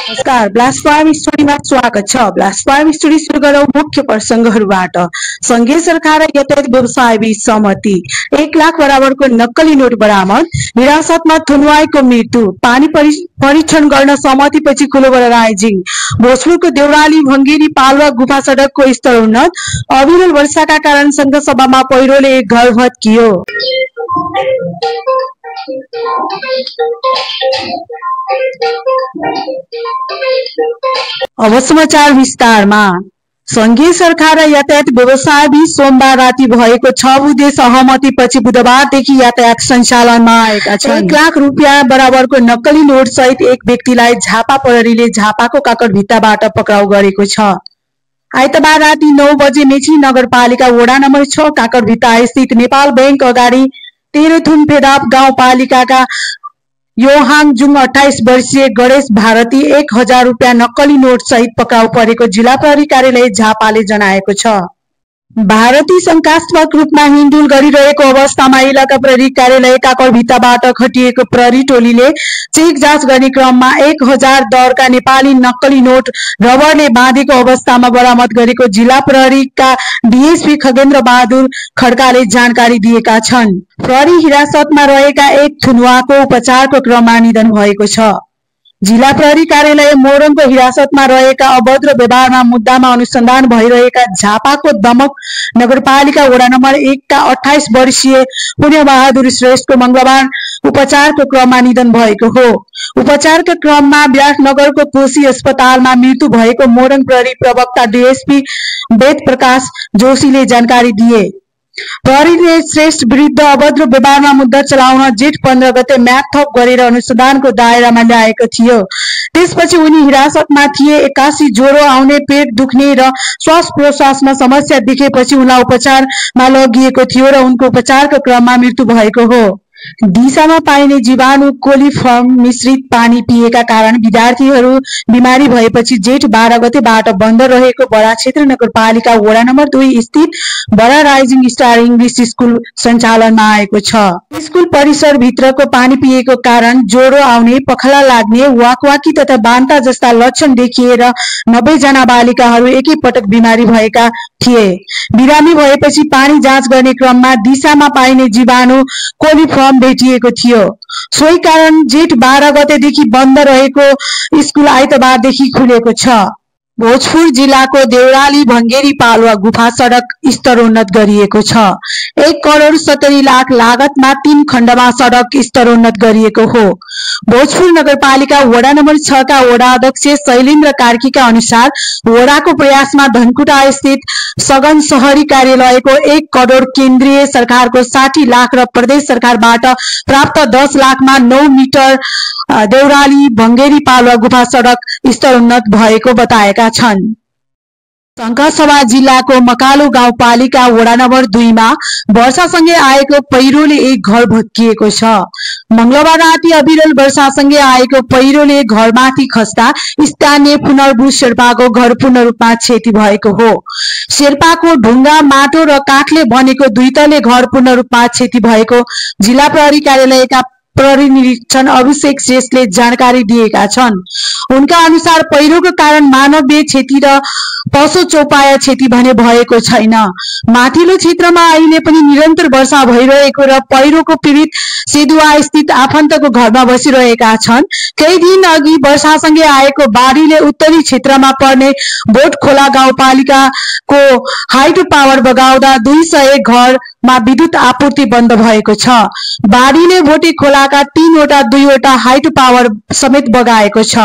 नमस्कार, blast farm स्टोरीमा स्वागत छ। ब्लास्ट फार्म स्टोरी सुरु गरौँ मुख्य प्रसंगहरूबाट। संघीय सरकार र यातायात व्यवसाय बीच सहमति। 1 लाख बराबरको नक्कली नोट बरामद। हिरासतमा थुनुवाईको मृत्यु। पानी परीक्षण गर्न सहमतिपछि कुलोबरा राइजिङ। भोजपुरको देउराली भंगेरी पालवा गुफा सडकको स्तर उन्नत। अविरल वर्षाका कारण संघ सभामा पहिरोले एक घर भत्कियो। अब समाचार विस्तारमा। संघीय सरकार र यातायात व्यवसाय बीच सोमबार राति भएको 6 बुँदे सहमतिपछि बुधबारदेखि यातायात सञ्चालनमा आएका छन्। 1 लाख रुपियाँ बराबरको नक्कली नोट सहित एक व्यक्तिलाई झापा प्रहरीले झापाको काकरभित्ताबाट पक्राउ गरेको छ। आइतबार राति 9 बजे मेची नगरपालिका वडा नम्बर 6 काकरभित्ता स्थित नेपाल बैंक अगाडि तेह्रथुम फेदाप गाउँपालिकाका योहाङजुङ 28 वर्षीय गणेश भारती 1000 रुपियाँ नक्कली नोट सहित पक्राउ परेको जिल्ला प्रहरी कार्यालय झापाले जनाएको छ। भारती शंकास्पद रूपमा हिँडडुल गरिरहेको अवस्थामा इलाका प्रहरी कार्यालय काकरभित्ताबाट खटिएको प्रहरी टोलीले चेक जाँच गर्ने क्रममा 1000 दरका नेपाली नक्कली नोट रबरले बाँधेको अवस्थामा बरामद गरेको जिल्ला प्रहरीका डीएसपी खगेन्द्र बहादुर खड्काले जानकारी दिएका छन्। प्रहरी हिरासतमा रहेका एक थुनुवाको उपचारको क्रममा निधन भएको छ। जिल्ला प्रहरी कार्यालय मोरङको हिरासतमा रहेका अभद्र व्यवहारमा मुद्दामा अनुसन्धान भइरहेका झापाको दमक नगरपालिका वडा नम्बर 1 का 28 वर्षीय पुण्यबहादुर श्रेष्ठको मंगलबार उपचारको क्रममा निधन भएको हो। उपचारका क्रममा विराटनगरको कोशी अस्पतालमा मृत्यु भएको मोरङ प्रहरी प्रवक्ता डीएसपी वेद प्रकाश जोशीले जानकारी दिए। प्रहरीले श्रेष्ठ विरुद्ध अभद्र व्यवहारमा मुद्दा चलाउन जेठ 15 गते म्याद थप गरेर अनुसन्धानको दायरामा ल्याएको थियो। त्यसपछि उनी हिरासतमा थिए। 81 ज्वरो आउने, पेट दुख्ने र श्वास प्रश्वासमा समस्या देखेपछि उनलाई उपचारमा लगिएको थियो र उनको उपचारको क्रममा मृत्यु भएको हो। दिशामा पाइने जीवाणु कोलिफर्म मिश्रित पानी पिएका कारण विद्यार्थीहरू बिमारी भएपछि जेठ 12 गतेबाट बन्द रहेको बडा क्षेत्र नगरपालिका वडा नम्बर 2 स्थित बडा राइजिङ स्टार इंग्लिश स्कुल सञ्चालनमा आएको छ। स्कुल परिसर भित्रको पानी पिएको कारण ज्वरो आउने, पखला लाग्ने, वाकवाकी तथा बान्ता जस्ता लक्षण देखिएर 90 जना बालिकाहरू एकै पटक बिमारी भएका थिए। बिरामी भएपछि पानी जाँच गर्ने क्रममा दिशामा पाइने जीवाणु कोलिफर्म भेटिएको थियो। सोही कारण जेठ 12 गतेदेखि बन्द रहेको स्कुल आइतबारदेखि खुलेको छ। भोजपुर जिल्लाको देउराली भंगेरी पालवा गुफा सडक स्तरोन्नत गरिएको छ। 1 करोड 70 लाख लागतमा 3 खण्डमा सडक स्तरोन्नत गरिएको हो। भोजपुर नगरपालिका वडा नम्बर 6 का वडा अध्यक्ष शैलेन्द्र कार्कीका अनुसार वडाको प्रयासमा धनकुटा स्थित सघन शहरी कार्यालयको 1 करोड, केन्द्रीय सरकारको 60 लाख र प्रदेश सरकारबाट प्राप्त 10 लाखमा 9 मिटर देउराली भंगेरी पालवा गुफा सडक स्तरोन्नत भएको बताएका छन्। शंखसभा जिल्लाको मकालु गाउँपालिका वडा नम्बर 2 मा वर्षासँगै आएको पहिरोले एक घर भत्किएको छ। मंगलबार राति अविरल वर्षासँगै आएको पहिरोले घरमाथि खस्दा स्थानीय पुनर्भू शेर्पाको घर पूर्ण रूपमा क्षति भएको हो। शेर्पाको ढुङ्गा, माटो र काठले बनेको 2 तले घर पूर्ण रूपमा क्षति भएको जिल्ला प्रहरी कार्यालयका प्रहरी निरीक्षण अभिषेक श्रेष्ठले जानकारी दिएका छन्। उनका अनुसार पहिरोको कारण मानवीय क्षति र पशु चौपाया क्षति भने भएको छैन। माथिल्लो क्षेत्रमा अहिले पनि निरन्तर वर्षा भइरहेको र पहिरोको पीडित सेदुवा स्थित आफन्तको घरमा बसिरहेका छन्। केही दिन अघि वर्षासँगै आएको बाढीले उत्तरी क्षेत्रमा पर्ने बोटखोला गाउँपालिकाको हाइड्रो पावर बगाउँदा 200 घरमा विद्युत आपूर्ति बन्द भएको छ। बाढीले बोटे खोलाका 3 वटा 2 वटा हाइड्रो पावर समेत बगाएको छ।